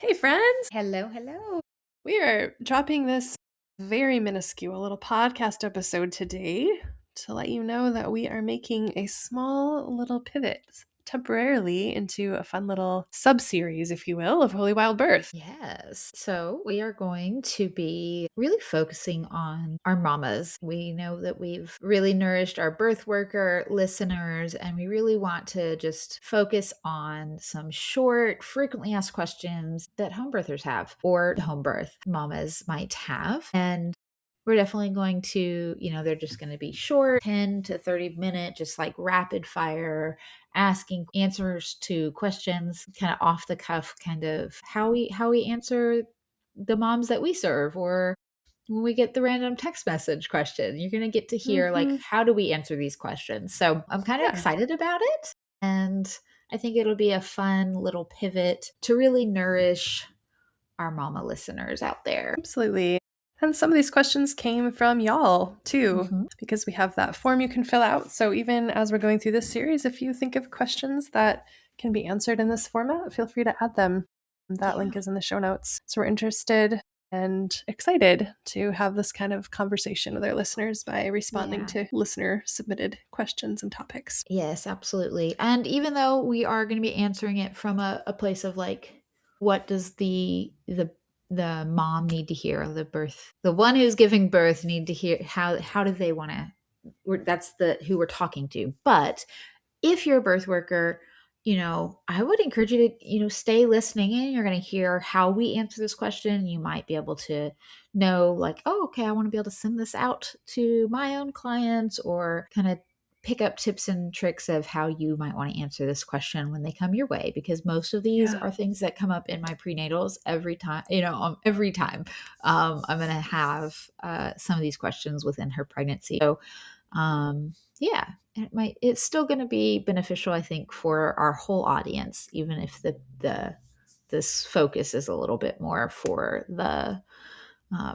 Hey, friends! Hello, hello. We are dropping this very minuscule little podcast episode today to let you know that we are making a small little pivot temporarily into a fun little sub series, if you will, of Holy Wild Birth. Yes. So we are going to be really focusing on our mamas. We know that we've really nourished our birth worker listeners, and we really want to just focus on some short, frequently asked questions that home birthers have or home birth mamas might have. And we're definitely going to, they're just going to be short, 10 to 30-minute, just like rapid fire asking answers to questions, kind of off the cuff, kind of how we answer the moms that we serve, or when we get the random text message question. You're going to get to hear like, Hmm. how do we answer these questions? So I'm kind of Yeah, excited about it, and I think it'll be a fun little pivot to really nourish our mama listeners out there. absolutely. And some of these questions came from y'all too, Mhm. because we have that form you can fill out. So even as we're going through this series, if you think of questions that can be answered in this format, feel free to add them. That Yeah. link is in the show notes. So we're interested and excited to have this kind of conversation with our listeners by responding Yeah. to listener submitted questions and topics. Yes, absolutely. And even though we are going to be answering it from a place of like, what does the mom need to hear, the one who's giving birth need to hear, how do they want to, that's the who we're talking to. But if you're a birth worker, I would encourage you to, stay listening in. You're going to hear how we answer this question. You might be able to know, like, oh, okay, I want to be able to send this out to my own clients, or kind of pick up tips and tricks of how you might want to answer this question when they come your way, because most of these Yeah. are things that come up in my prenatals every time. Every time I'm going to have some of these questions within her pregnancy. So yeah, it's still going to be beneficial, I think, for our whole audience, even if this focus is a little bit more for the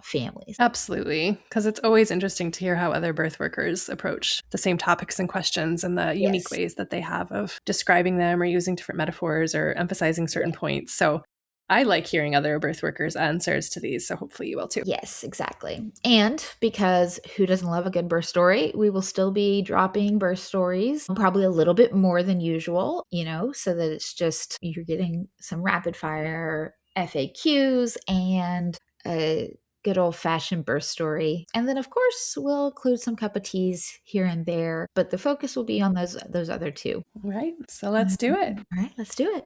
families. Absolutely. Because it's always interesting to hear how other birth workers approach the same topics and questions and the unique Yes. ways that they have of describing them or using different metaphors or emphasizing certain Yeah. points. So I like hearing other birth workers' answers to these. So hopefully you will too. Yes, exactly. And because who doesn't love a good birth story, we will still be dropping birth stories, probably a little bit more than usual, so that it's just you're getting some rapid fire FAQs and a good old fashioned birth story. And then, of course, we'll include some cup of teas here and there, but the focus will be on those other two. All right. So let's do it. All right, let's do it.